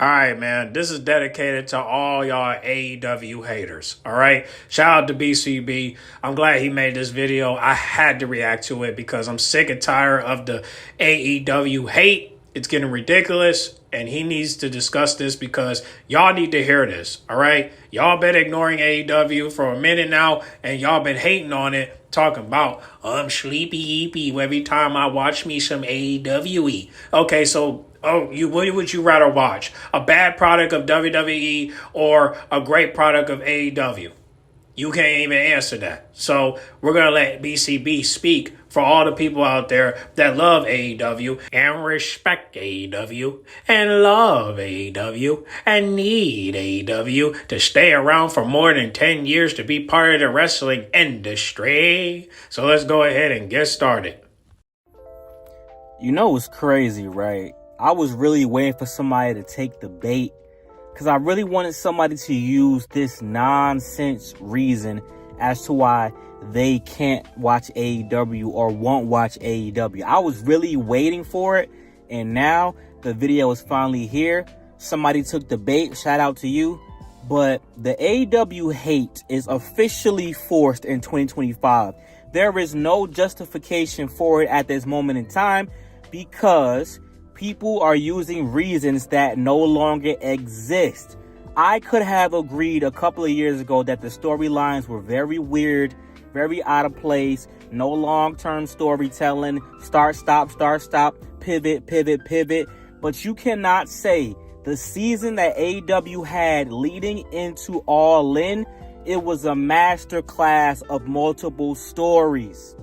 All right, man. This is dedicated to all y'all AEW haters. All right. Shout out to BCB. I'm glad he made this video. I had to react to it because I'm sick and tired of the AEW hate. It's getting ridiculous, and he needs to discuss this because y'all need to hear this. All right. Y'all been ignoring AEW for a minute now, and y'all been hating on it, talking about I'm sleepy eepy every time I watch me some AEW. Okay, so what would you rather watch? A bad product of WWE or a great product of AEW? You can't even answer that. So we're going to let BCB speak for all the people out there that love AEW and respect AEW and love AEW and need AEW to stay around for more than 10 years to be part of the wrestling industry. So let's go ahead and get started. You know it's crazy, right? I was really waiting for somebody to take the bait because I really wanted somebody to use this nonsense reason as to why they can't watch AEW or won't watch AEW. I was really waiting for it, and now the video is finally here. Somebody took the bait. Shout out to you. But the AEW hate is officially forced in 2025. There is no justification for it at this moment in time because people are using reasons that no longer exist. I could have agreed a couple of years ago that the storylines were very weird, very out of place, no long-term storytelling, start, stop, pivot. But you cannot say the season that AEW had leading into All In, it was a master class of multiple stories.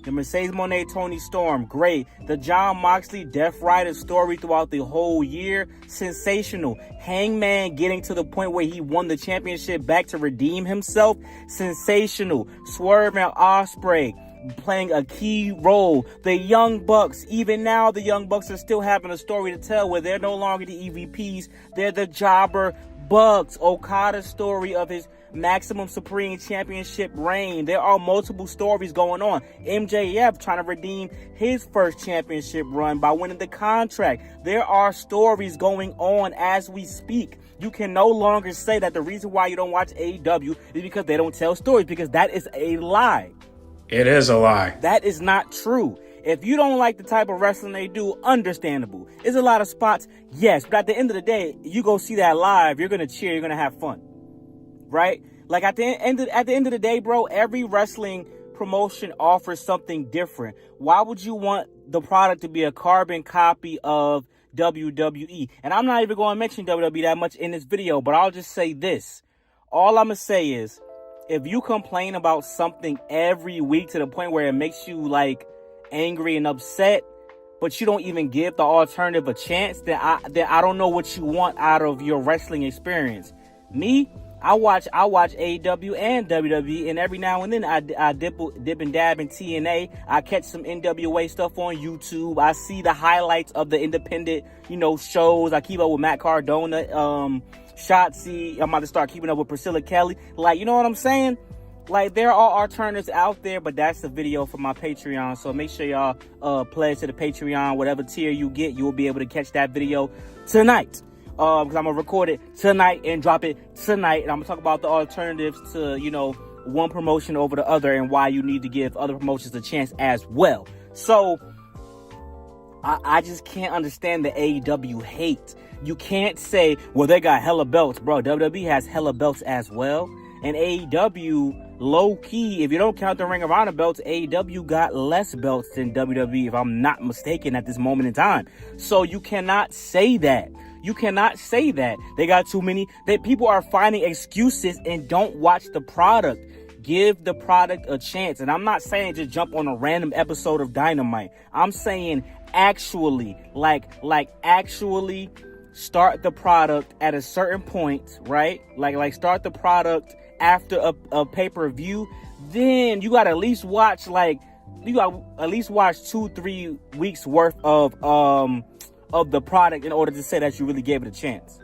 The Mercedes Moné Tony Storm, great. The Jon Moxley Death Rider story throughout the whole year, sensational. Hangman getting to the point where he won the championship back to redeem himself, sensational. Swerve and Ospreay playing a key role. The Young Bucks, even now the Young Bucks are still having a story to tell where they're no longer the EVPs, they're the Jobber Bucks. Okada's story of his Maximum Supreme Championship reign. There are multiple stories going on. MJF trying to redeem his first championship run by winning the contract. There are stories going on as we speak. You can no longer say that the reason why you don't watch AEW is because they don't tell stories, because that is a lie. It is a lie. That is not true. If you don't like the type of wrestling they do, understandable. It's a lot of spots, yes, but at the end of the day, you go see that live, you're going to cheer, you're going to have fun. Right? Like at the end of the day, bro, every wrestling promotion offers something different. Why would you want the product to be a carbon copy of WWE? And I'm not even going to mention WWE that much in this video, but I'll just say this. All I'm going to say is, if you complain about something every week to the point where it makes you like angry and upset, but you don't even give the alternative a chance, then I don't know what you want out of your wrestling experience. Me, I watch AEW and WWE, and every now and then I dip and dab in TNA. I catch some NWA stuff on YouTube. I see the highlights of the independent, shows. I keep up with Matt Cardona, Shotzi. I'm about to start keeping up with Priscilla Kelly. Like, you know what I'm saying? Like, there are alternatives out there, but that's the video for my Patreon. So make sure y'all pledge to the Patreon. Whatever tier you get, you will be able to catch that video tonight. Because I'm going to record it tonight and drop it tonight. And I'm going to talk about the alternatives to, one promotion over the other and why you need to give other promotions a chance as well. So, I just can't understand the AEW hate. You can't say, well, they got hella belts. Bro, WWE has hella belts as well. And AEW, low-key, if you don't count the Ring of Honor belts, AEW got less belts than WWE, if I'm not mistaken, at this moment in time. So you cannot say that. You cannot say that. They got too many. People are finding excuses and don't watch the product. Give the product a chance. And I'm not saying just jump on a random episode of Dynamite. I'm saying actually, actually start the product at a certain point, right? Like start the product after a pay-per-view. Then you got to at least watch 2-3 weeks worth of the product in order to say that you really gave it a chance.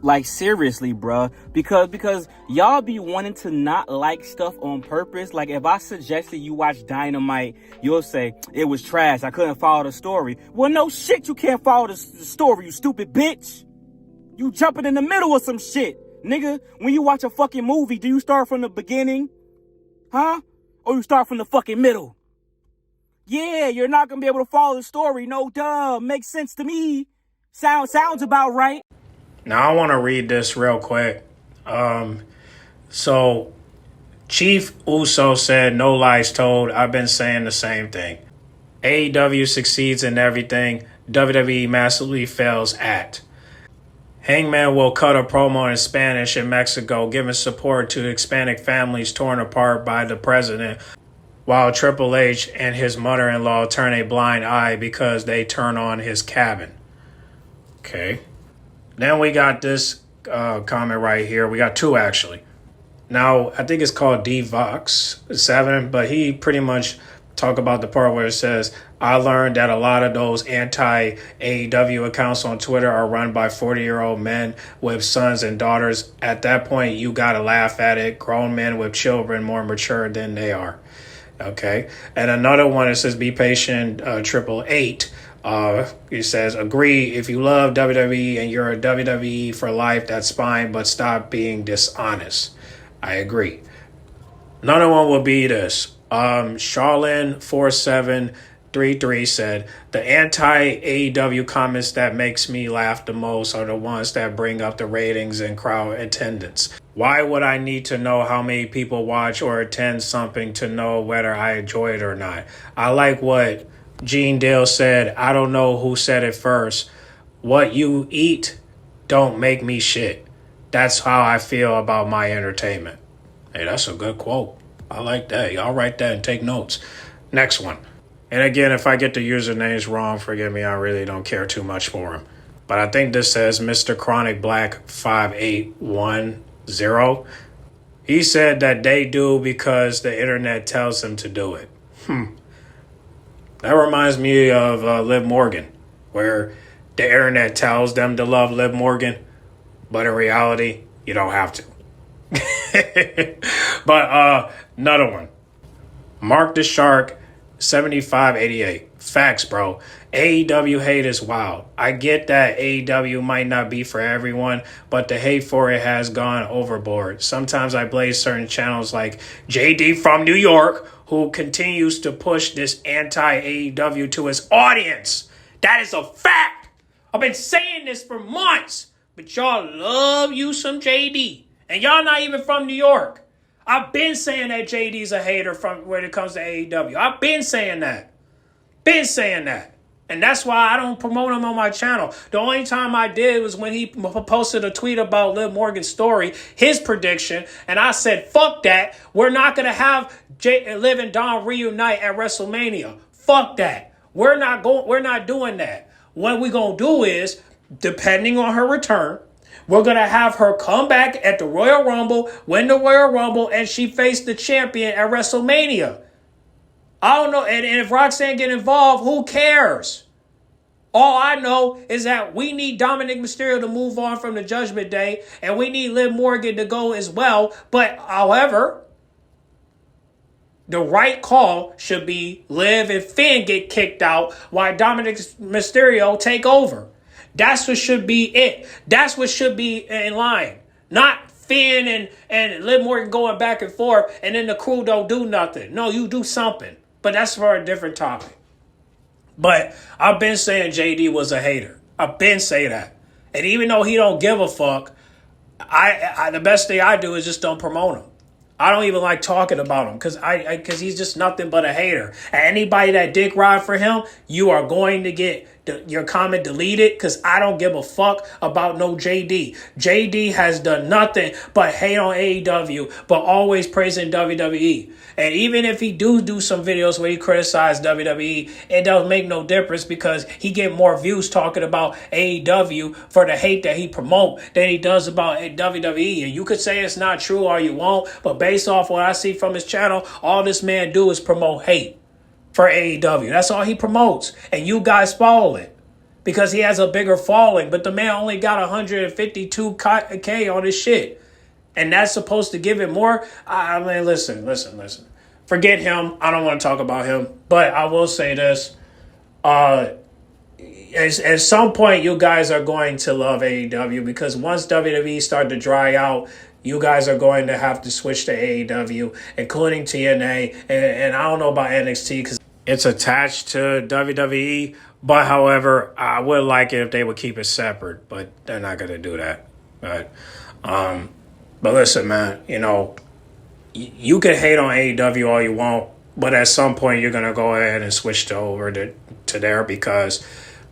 Like, seriously, bruh. Because y'all be wanting to not like stuff on purpose. Like, if I suggested you watch Dynamite, you'll say, it was trash, I couldn't follow the story. Well, no shit, you can't follow the story, you stupid bitch. You jumping in the middle of some shit. Nigga, when you watch a fucking movie, do you start from the beginning? Huh? Or you start from the fucking middle? Yeah, you're not gonna be able to follow the story. No, duh. Makes sense to me. Sounds about right. Now, I want to read this real quick. So, Chief Uso said, no lies told. I've been saying the same thing. AEW succeeds in everything WWE massively fails at. Hangman will cut a promo in Spanish in Mexico, giving support to Hispanic families torn apart by the president, while Triple H and his mother-in-law turn a blind eye because they turn on his cabin. Okay. Then we got this comment right here. We got two, actually. Now, I think it's called DVox7, but he pretty much talk about the part where it says, I learned that a lot of those anti-AEW accounts on Twitter are run by 40-year-old men with sons and daughters. At that point, you got to laugh at it. Grown men with children more mature than they are. Okay. And another one, it says, be patient, 888. He says, agree, if you love WWE and you're a WWE for life, that's fine, but stop being dishonest. I agree. Another one will be this. Charlene4733 said, the anti-AEW comments that makes me laugh the most are the ones that bring up the ratings and crowd attendance. Why would I need to know how many people watch or attend something to know whether I enjoy it or not? I like what Gene Dale said. I don't know who said it first. What you eat don't make me shit. That's how I feel about my entertainment. Hey, that's a good quote. I like that. Y'all write that and take notes. Next one. And again, if I get the usernames wrong, forgive me. I really don't care too much for them. But I think this says Mr. Chronic Black 5810. He said that they do because the internet tells them to do it. That reminds me of Liv Morgan, where the internet tells them to love Liv Morgan, but in reality, you don't have to. But another one. Mark the Shark 7588. Facts, bro. AEW hate is wild. I get that AEW might not be for everyone, but the hate for it has gone overboard. Sometimes I blame certain channels like JD from New York, who continues to push this anti-AEW to his audience. That is a fact. I've been saying this for months, but y'all love you some JD. And y'all not even from New York. I've been saying that JD's a hater from when it comes to AEW. I've been saying that. And that's why I don't promote him on my channel. The only time I did was when he posted a tweet about Liv Morgan's story, his prediction, and I said, fuck that. We're not going to have Liv and Dom reunite at WrestleMania. Fuck that. We're not doing that. What we're going to do is, depending on her return, we're going to have her come back at the Royal Rumble, win the Royal Rumble, and she faced the champion at WrestleMania. I don't know. And if Roxanne get involved, who cares? All I know is that we need Dominic Mysterio to move on from the Judgment Day, and we need Liv Morgan to go as well. But, however, the right call should be Liv and Finn get kicked out while Dominic Mysterio take over. That's what should be it. That's what should be in line. Not Finn and Liv Morgan going back and forth and then the crew don't do nothing. No, you do something. But that's for a different topic. But I've been saying JD was a hater. I've been saying that. And even though he don't give a fuck, I the best thing I do is just don't promote him. I don't even like talking about him because he's just nothing but a hater. And anybody that dick ride for him, you are going to get your comment deleted because I don't give a fuck about no JD. JD has done nothing but hate on AEW, but always praising WWE. And even if he do some videos where he criticizes WWE, it doesn't make no difference because he get more views talking about AEW for the hate that he promote than he does about WWE. And you could say it's not true or you won't, but based off what I see from his channel, all this man do is promote hate for AEW. That's all he promotes. And you guys follow it because he has a bigger following. But the man only got 152K on his shit. And that's supposed to give it more? I mean, listen. Forget him. I don't want to talk about him. But I will say this. at some point, you guys are going to love AEW because once WWE start to dry out, you guys are going to have to switch to AEW, including TNA, and I don't know about NXT because it's attached to WWE. But however, I would like it if they would keep it separate, but they're not going to do that. But listen, man, you can hate on AEW all you want, but at some point you're gonna go ahead and switch over to there because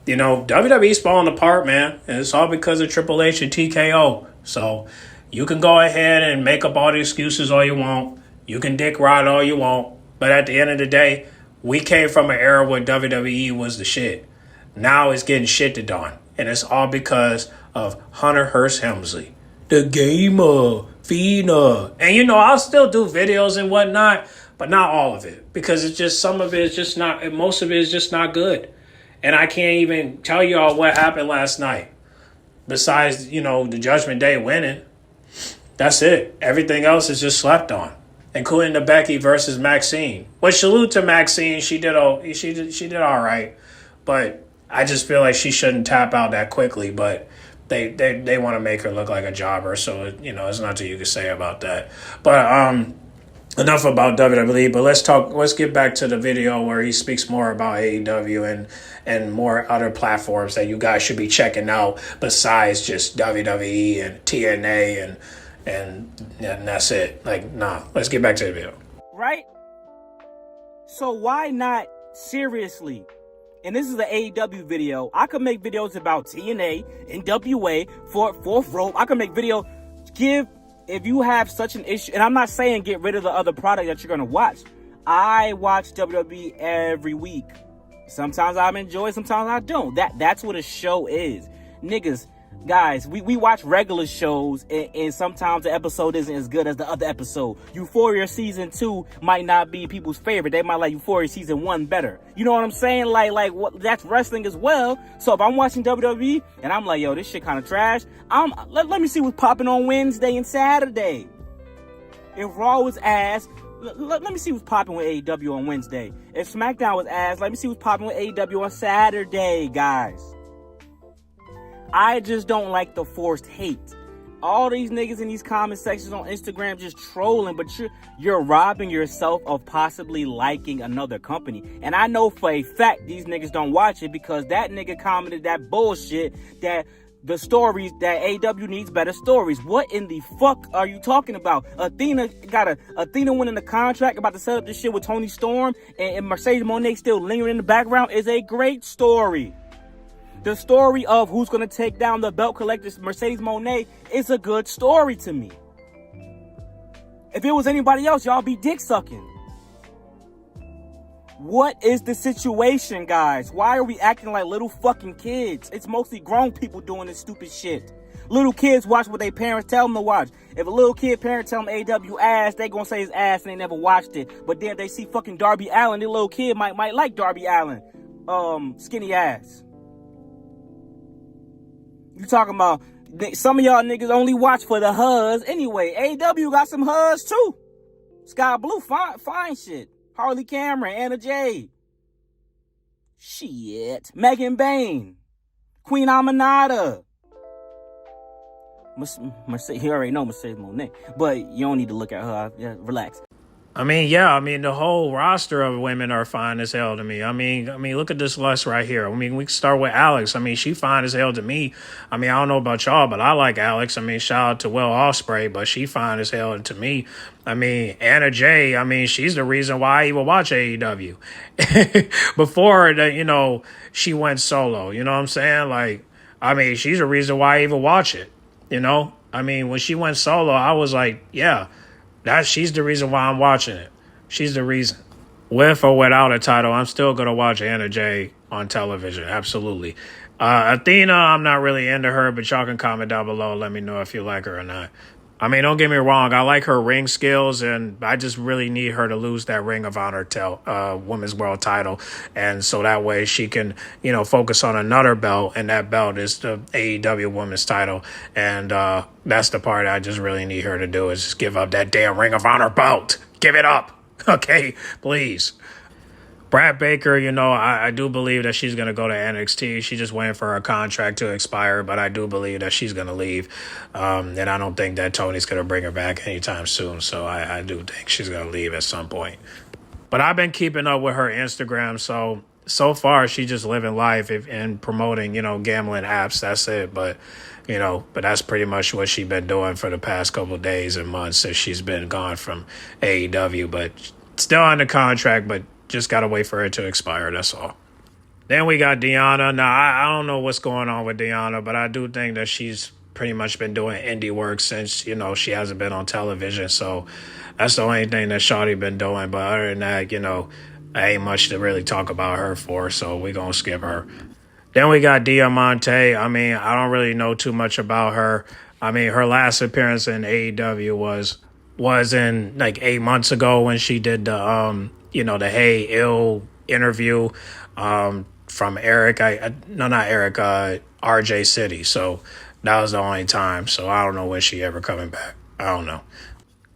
WWE's falling apart, man, and it's all because of Triple H and TKO. So you can go ahead and make up all the excuses all you want. You can dick ride all you want, but at the end of the day, we came from an era where WWE was the shit. Now it's getting shitted on, and it's all because of Hunter Hearst Helmsley, the gamer, Fina. And I'll still do videos and whatnot, but not all of it because it's just some of it is just not, most of it is just not good. And I can't even tell y'all what happened last night. Besides, the Judgment Day winning. That's it. Everything else is just slept on, including the Becky versus Maxine. Which salute to Maxine, she did all right, but I just feel like she shouldn't tap out that quickly. But they want to make her look like a jobber, so there's nothing you can say about that. But enough about WWE. But let's get back to the video where he speaks more about AEW and more other platforms that you guys should be checking out besides just WWE and TNA and that's it. Let's get back to the video. Right? So why not seriously? And this is an AEW video. I could make videos about TNA, NWA, Fourth Rope. I could make video. If you have such an issue, and I'm not saying get rid of the other product that you're going to watch. I watch WWE every week. Sometimes I enjoy it, sometimes I don't. That's what a show is. Niggas, guys, we watch regular shows, and sometimes the episode isn't as good as the other episode. Euphoria Season 2 might not be people's favorite. They might like Euphoria Season 1 better. You know what I'm saying? That's wrestling as well. So if I'm watching WWE, and I'm like, yo, this shit kind of trash, let me see what's popping on Wednesday and Saturday. If Raw was ass, let me see what's popping with AEW on Wednesday. If SmackDown was ass, let me see what's popping with AEW on Saturday, guys. I just don't like the forced hate. All these niggas in these comment sections on Instagram just trolling, but you're robbing yourself of possibly liking another company. And I know for a fact these niggas don't watch it because that nigga commented that bullshit that the stories that AEW needs better stories. What in the fuck are you talking about? Athena winning the contract, about to set up this shit with Tony Storm, and Mercedes Moné still lingering in the background is a great story. The story of who's going to take down the belt collectors, Mercedes Moné, is a good story to me. If it was anybody else, y'all be dick sucking. What is the situation, guys? Why are we acting like little fucking kids? It's mostly grown people doing this stupid shit. Little kids watch what their parents tell them to watch. If a little kid parent tell them AW ass, they gonna say his ass and they never watched it. But then if they see fucking Darby Allin, their little kid might like Darby Allin. Skinny ass. You talking about some of y'all niggas only watch for the huzz. Anyway, AW got some huzz too. Sky Blue, fine shit. Harley Cameron, Anna Jay. Shit. Megan Bain. Queen Aminata. You already know Mercedes Moné. But you don't need to look at her. Yeah, relax. The whole roster of women are fine as hell to me. I mean, look at this list right here. We can start with Alex. She fine as hell to me. I don't know about y'all, but I like Alex. Shout out to Will Ospreay, but she fine as hell to me. Anna Jay, she's the reason why I even watch AEW. Before, she went solo. You know what I'm saying? She's the reason why I even watch it. When she went solo, I was like, yeah. She's the reason why I'm watching it. She's the reason. With or without a title, I'm still going to watch Anna Jay on television. Absolutely. Athena, I'm not really into her, but y'all can comment down below. Let me know if you like her or not. Don't get me wrong. I like her ring skills, and I just really need her to lose that Ring of Honor Women's World title. And so that way she can, focus on another belt, and that belt is the AEW Women's title. And that's the part I just really need her to do is just give up that damn Ring of Honor belt. Give it up. Okay, please. Brad Baker, I do believe that she's going to go to NXT. She's just waiting for her contract to expire, but I do believe that she's going to leave. And I don't think that Tony's going to bring her back anytime soon. So I do think she's going to leave at some point. But I've been keeping up with her Instagram. So far, she's just living life and promoting, gambling apps. That's it. But that's pretty much what she's been doing for the past couple of days and months since she's been gone from AEW. But still under contract, but just got to wait for it to expire. That's all. Then we got Deanna. Now, I don't know what's going on with Deanna, but I do think that she's pretty much been doing indie work since, she hasn't been on television. So that's the only thing that Shawty been doing. But other than that, ain't much to really talk about her for. So we're going to skip her. Then we got Diamante. I don't really know too much about her. Her last appearance in AEW was in like 8 months ago when she did the the Hey Ill interview from Eric. Not Eric, RJ City. So that was the only time. So I don't know when she ever coming back. I don't know.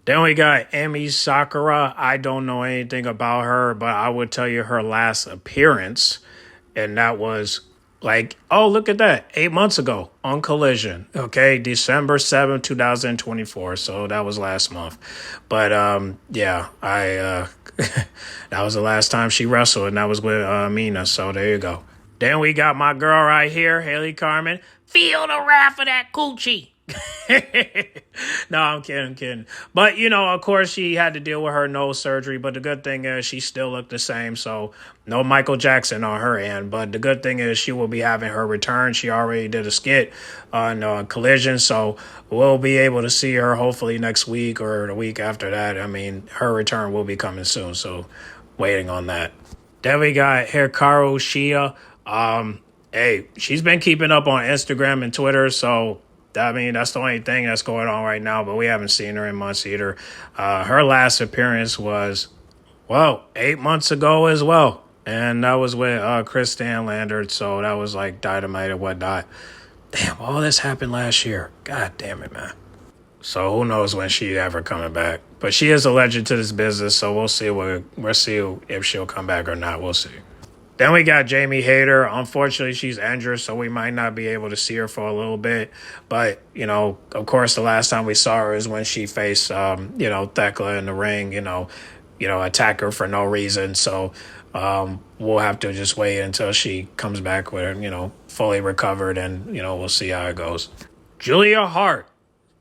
Then we got Emi Sakura. I don't know anything about her, but I would tell you her last appearance, and that was look at that, 8 months ago on Collision. Okay, December 7th, 2024. So that was last month. But that was the last time she wrestled, and that was with Mina. So there you go. Then we got my girl right here, Haley Carmen. Feel the wrath of that coochie. No, I'm kidding. But, of course, she had to deal with her nose surgery. But the good thing is she still looked the same. So no Michael Jackson on her end. But the good thing is she will be having her return. She already did a skit on Collision. So we'll be able to see her hopefully next week or the week after that. Her return will be coming soon. So waiting on that. Then we got Hikaru Shia. Hey, she's been keeping up on Instagram and Twitter. So that's the only thing that's going on right now, but we haven't seen her in months either. Her last appearance was, 8 months ago as well. And that was with Chris Stanlander, so that was like Dynamite and whatnot. Damn, all this happened last year. God damn it, man. So who knows when she ever coming back. But she is a legend to this business, so we'll see if she'll come back or not. We'll see. Then we got Jamie Hayter. Unfortunately, she's injured, so we might not be able to see her for a little bit. But, of course, the last time we saw her is when she faced, Thekla in the ring, attack her for no reason. So we'll have to just wait until she comes back with, fully recovered, and, we'll see how it goes. Julia Hart,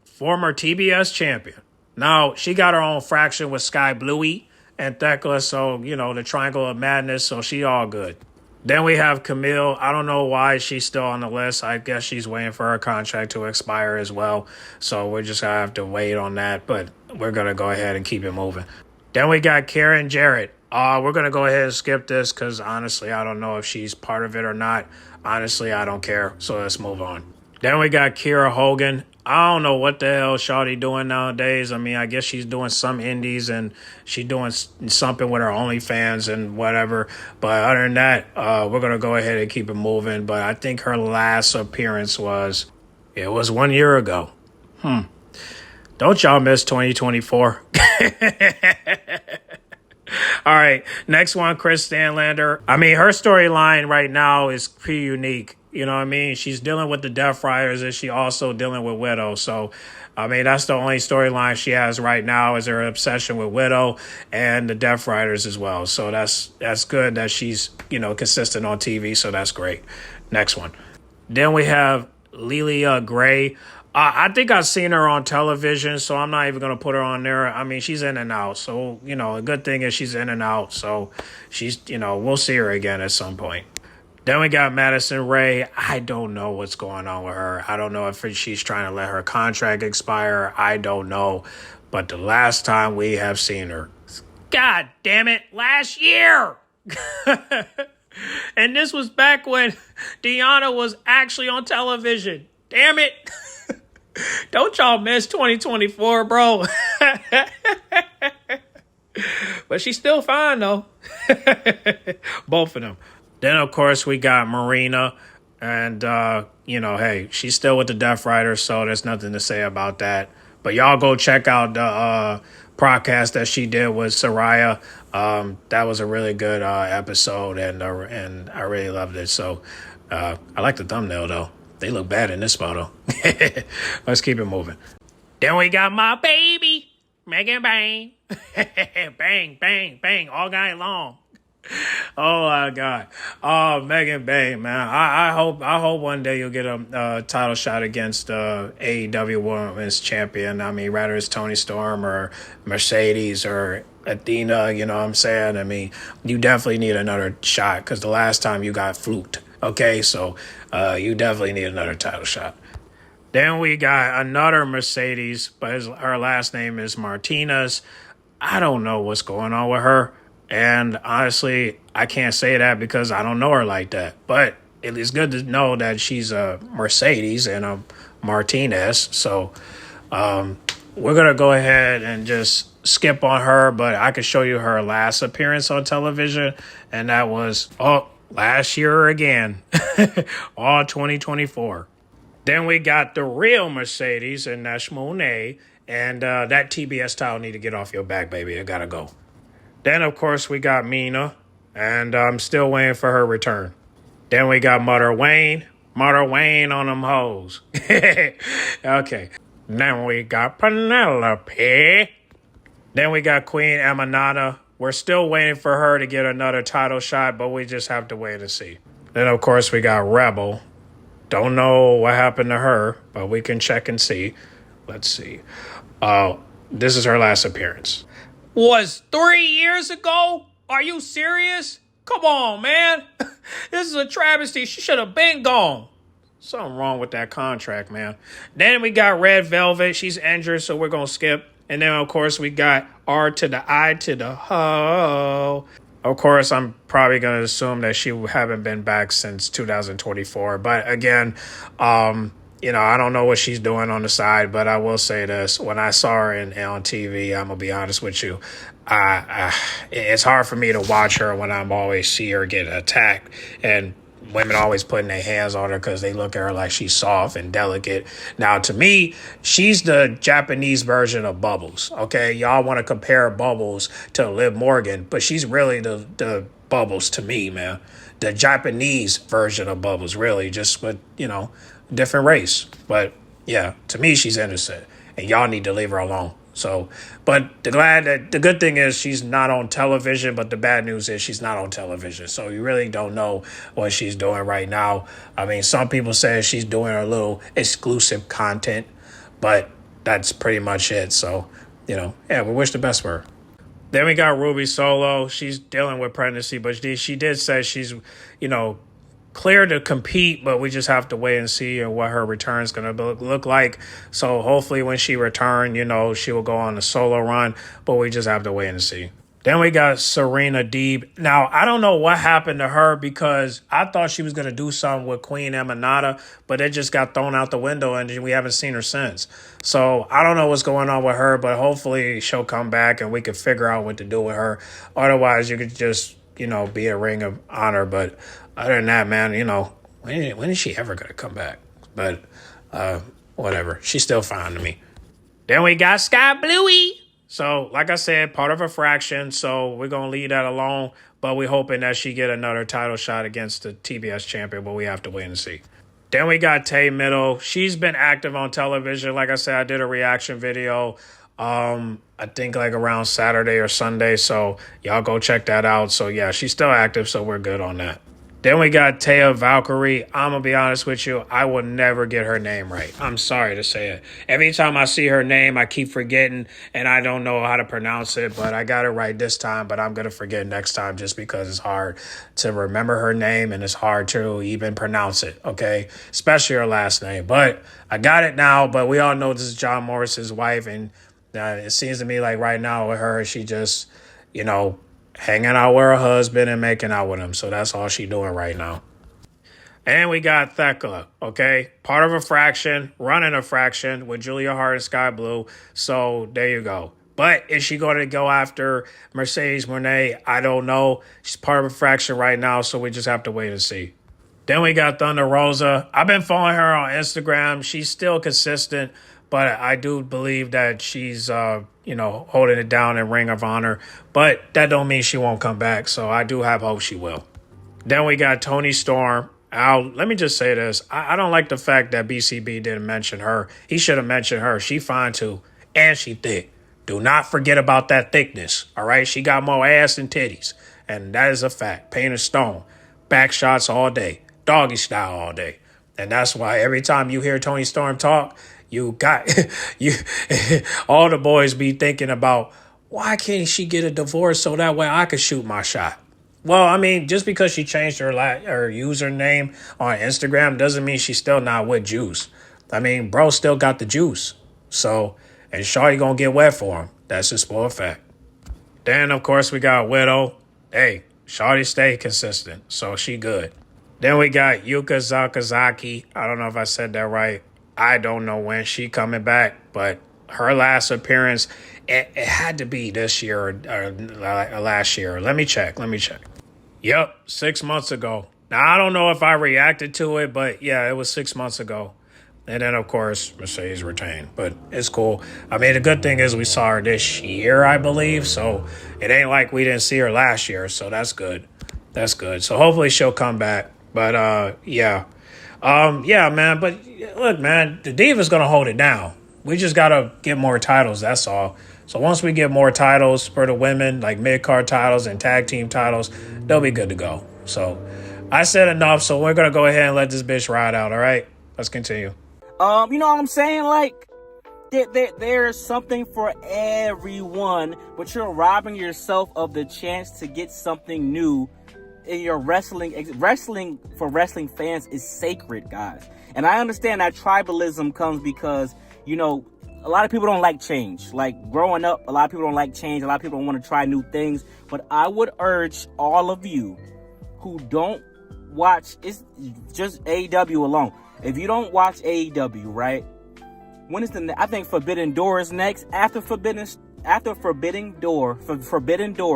former TBS champion. Now, she got her own fraction with Sky Bluey and Thekla, so, the Triangle of Madness, so she all good. Then we have Camille. I don't know why she's still on the list. I guess she's waiting for her contract to expire as well, so we're just going to have to wait on that, but we're going to go ahead and keep it moving. Then we got Karen Jarrett. We're going to go ahead and skip this because, honestly, I don't know if she's part of it or not. Honestly, I don't care, so let's move on. Then we got Kiera Hogan. I don't know what the hell Shawty doing nowadays. I guess she's doing some indies and she's doing something with her OnlyFans and whatever. But other than that, we're going to go ahead and keep it moving. But I think her last appearance was 1 year ago. Don't y'all miss 2024. All right, next one, Chris Stanlander. Her storyline right now is pretty unique. You know what I mean? She's dealing with the Death Riders and she also dealing with Widow. So, that's the only storyline she has right now is her obsession with Widow and the Death Riders as well. So that's good that she's, consistent on TV. So that's great. Next one. Then we have Lelia Gray. I think I've seen her on television, so I'm not even going to put her on there. She's in and out. So, a good thing is she's in and out. So she's, we'll see her again at some point. Then we got Madison Rae. I don't know what's going on with her. I don't know if she's trying to let her contract expire. I don't know. But the last time we have seen her, God damn it, last year. And this was back when Deanna was actually on television. Damn it. Don't y'all miss 2024, bro. But she's still fine, though. Both of them. Then, of course, we got Marina. And, hey, she's still with the Death Riders, so there's nothing to say about that. But y'all go check out the podcast that she did with Soraya. That was a really good episode, and I really loved it. So I like the thumbnail, though. They look bad in this photo. Let's keep it moving. Then we got my baby, Megan Bang. Bang, bang, bang, all night long. Oh my God. Oh, Megan Bang, man. I hope one day you'll get a title shot against AEW Women's Champion. I mean, rather it's Toni Storm or Mercedes or Athena, you know what I'm saying? I mean, you definitely need another shot because the last time you got fluked. Okay, so you definitely need another title shot. Then we got another Mercedes, but her last name is Martinez. I don't know what's going on with her. And honestly, I can't say that because I don't know her like that. But it's good to know that she's a Mercedes and a Martinez. So we're going to go ahead and just skip on her. But I could show you her last appearance on television. And that was, last year again. All 2024. Then we got the real Mercedes, and that's Monet. And that TBS title need to get off your back, baby. It got to go. Then, of course, we got Mina, and I'm still waiting for her return. Then we got Mother Wayne on them hoes. Okay. Then we got Penelope. Then we got Queen Amanada. We're still waiting for her to get another title shot, but we just have to wait and see. Then, of course, we got Rebel. Don't know what happened to her, but we can check and see. Let's see. This is her last appearance. Was 3 years ago? Are you serious? Come on, man. This is a travesty. She should have been gone. Something wrong with that contract, man. Then we got Red Velvet. She's injured, so we're going to skip. And then, of course, we got R to the I to the ho. Of course, I'm probably going to assume that she haven't been back since 2024. But again, I don't know what she's doing on the side, but I will say this. When I saw her on TV, I'm going to be honest with you, it's hard for me to watch her when I'm always see her get attacked. And women always putting their hands on her because they look at her like she's soft and delicate. Now, to me, she's the Japanese version of Bubbles, okay? Y'all want to compare Bubbles to Liv Morgan, but she's really the Bubbles to me, man. The Japanese version of Bubbles, really, just with, different race. But yeah, to me, she's innocent, and y'all need to leave her alone. So, but the good thing is she's not on television, but the bad news is she's not on television. So you really don't know what she's doing right now. I mean, some people say she's doing a little exclusive content, but that's pretty much it. So, we wish the best for her. Then we got Ruby Solo. She's dealing with pregnancy, but she did say she's, clear to compete, but we just have to wait and see what her return is going to look like. So hopefully when she returns, she will go on a solo run, but we just have to wait and see. Then we got Serena Deeb. Now, I don't know what happened to her because I thought she was going to do something with Queen Amanada, but it just got thrown out the window and we haven't seen her since. So I don't know what's going on with her, but hopefully she'll come back and we can figure out what to do with her. Otherwise, you could just, be a Ring of Honor. But other than that, man, when is she ever going to come back? But whatever. She's still fine to me. Then we got Sky Bluey. So, like I said, part of a fraction. So we're going to leave that alone. But we're hoping that she get another title shot against the TBS champion. But we have to wait and see. Then we got Tay Middle. She's been active on television. Like I said, I did a reaction video. I think like around Saturday or Sunday. So y'all go check that out. So yeah, she's still active. So we're good on that. Then we got Taya Valkyrie. I'm going to be honest with you. I will never get her name right. I'm sorry to say it. Every time I see her name, I keep forgetting and I don't know how to pronounce it, but I got it right this time, but I'm going to forget next time just because it's hard to remember her name and it's hard to even pronounce it, okay? Especially her last name. But I got it now, but we all know this is John Morris's wife, and it seems to me like right now with her, she just, hanging out with her husband and making out with him. So that's all she doing right now. And we got Thekla, okay? Part of a fraction, running a fraction with Julia Hart and Sky Blue. So there you go. But is she going to go after Mercedes Moné? I don't know. She's part of a fraction right now, so we just have to wait and see. Then we got Thunder Rosa. I've been following her on Instagram. She's still consistent, but I do believe that she's, holding it down in Ring of Honor. But that don't mean she won't come back. So I do have hope she will. Then we got Toni Storm. Let me just say this. I don't like the fact that BCB didn't mention her. He should have mentioned her. She fine too. And she thick. Do not forget about that thickness. All right? She got more ass than titties. And that is a fact. Painted stone. Back shots all day. Doggy style all day. And that's why every time you hear Toni Storm talk, you all the boys be thinking about, why can't she get a divorce so that way I could shoot my shot? Well, I mean, just because she changed her username on Instagram doesn't mean she's still not with Juice. I mean, bro still got the juice. So, and Shawty gonna get wet for him. That's just for a fact. Then, of course, we got Widow. Hey, Shawty stay consistent, so she good. Then we got Yuka Sakazaki. I don't know if I said that right. I don't know when she coming back, but her last appearance, it had to be this year or last year. Let me check. Yep, 6 months ago. Now, I don't know if I reacted to it, but yeah, it was 6 months ago. And then, of course, Mercedes retained. But it's cool. I mean, the good thing is we saw her this year, I believe. So it ain't like we didn't see her last year. So that's good. So hopefully she'll come back. But, yeah, man. But look, man, the Diva's going to hold it down. We just got to get more titles. That's all. So once we get more titles for the women, like mid-card titles and tag team titles, they'll be good to go. So I said enough. So we're going to go ahead and let this bitch ride out. All right, let's continue. You know what I'm saying? Like, there's something for everyone, but you're robbing yourself of the chance to get something new in your wrestling. Wrestling for wrestling fans is sacred, guys. And I understand that tribalism comes because, a lot of people don't like change. Like, growing up, a lot of people don't like change. A lot of people don't want to try new things. But I would urge all of you who don't watch, it's just AEW alone. If you don't watch AEW, right? When is I think Forbidden Door is next. After Forbidden Door.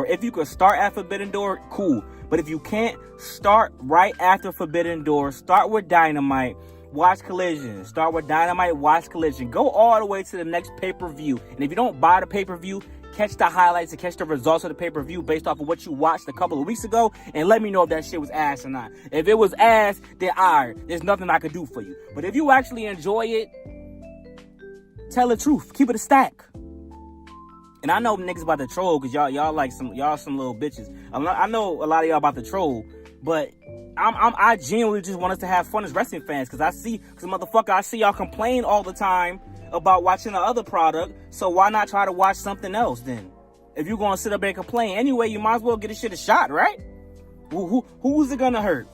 If you could start at Forbidden Door, cool. But if you can't, start right after Forbidden Door. Start with Dynamite. Watch Collision. Start with Dynamite. Watch Collision. Go all the way to the next pay-per-view. And if you don't buy the pay-per-view, catch the highlights and catch the results of the pay-per-view based off of what you watched a couple of weeks ago, and let me know if that shit was ass or not. If it was ass, then there's nothing I could do for you. But if you actually enjoy it, tell the truth. Keep it a stack. And I know niggas about to troll because y'all some little bitches. I know a lot of y'all about to troll, but I genuinely just want us to have fun as wrestling fans because I see y'all complain all the time about watching the other product, so why not try to watch something else then? If you're going to sit up and complain anyway, you might as well get this shit a shot, right? Who's it going to hurt?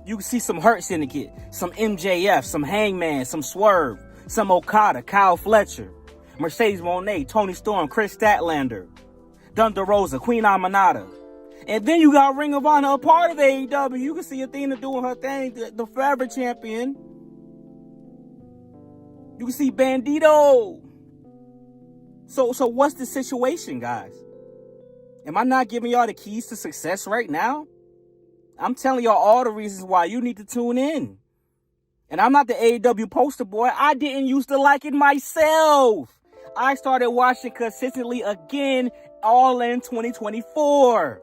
You can see some Hurt Syndicate, some MJF, some Hangman, some Swerve, some Okada, Kyle Fletcher, Mercedes Moné, Toni Storm, Chris Statlander, Thunder Rosa, Queen Amanada. And then you got Ring of Honor, a part of AEW. You can see Athena doing her thing, the Forever Champion. You can see Bandito. So what's the situation, guys? Am I not giving y'all the keys to success right now? I'm telling y'all all the reasons why you need to tune in. And I'm not the AEW poster boy. I didn't used to like it myself. I started watching consistently again all in 2024.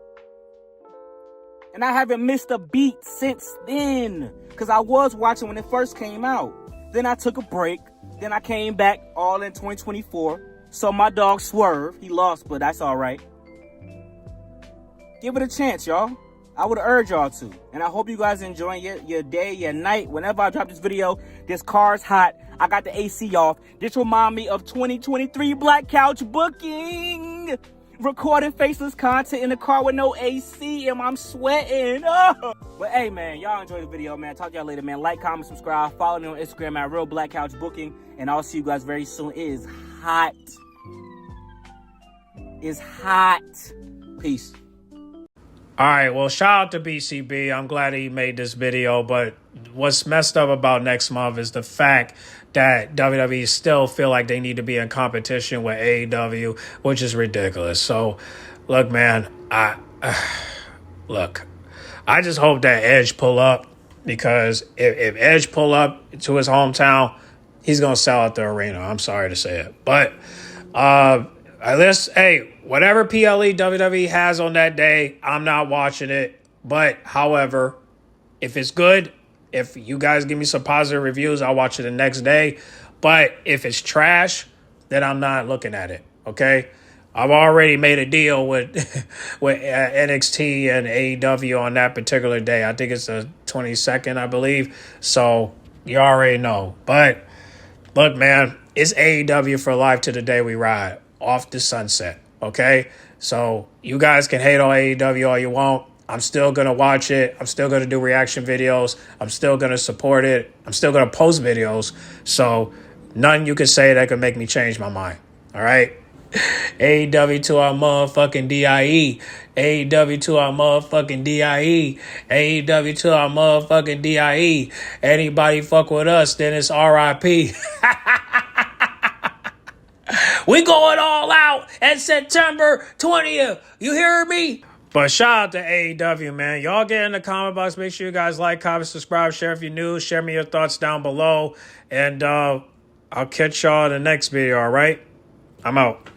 And I haven't missed a beat since then. Because I was watching when it first came out. Then I took a break. Then I came back all in 2024. So my dog Swerve, he lost, but that's all right. Give it a chance, y'all. I would urge y'all to. And I hope you guys enjoying your day, your night. Whenever I drop this video, this car's hot. I got the AC off. This remind me of 2023 Black Couch Booking. Recording faceless content in the car with no AC and I'm sweating. Oh. But hey, man, y'all enjoy the video, man. Talk to y'all later, man. Like, comment, subscribe. Follow me on Instagram at Real Black Couch Booking. And I'll see you guys very soon. It is hot. It's hot. Peace. All right, well, shout out to BCB. I'm glad he made this video, but what's messed up about next month is the fact that WWE still feel like they need to be in competition with AEW, which is ridiculous. So, look, man, I just hope that Edge pull up, because if Edge pull up to his hometown, he's going to sell out the arena. I'm sorry to say it. But whatever PLE WWE has on that day, I'm not watching it. But, however, if it's good, if you guys give me some positive reviews, I'll watch it the next day. But if it's trash, then I'm not looking at it, okay? I've already made a deal with NXT and AEW on that particular day. I think it's the 22nd, I believe. So you already know. But look, man, it's AEW for life to the day we ride. Off the sunset, okay? So you guys can hate on AEW all you want. I'm still going to watch it. I'm still going to do reaction videos. I'm still going to support it. I'm still going to post videos. So nothing you can say that could make me change my mind. All right? AEW to our motherfucking DIE. AEW to our motherfucking DIE. AEW to our motherfucking DIE. Anybody fuck with us, then it's RIP. We going all out at September 20th. You hear me? But shout out to AEW, man. Y'all get in the comment box. Make sure you guys like, comment, subscribe, share if you're new. Share me your thoughts down below. And I'll catch y'all in the next video, all right? I'm out.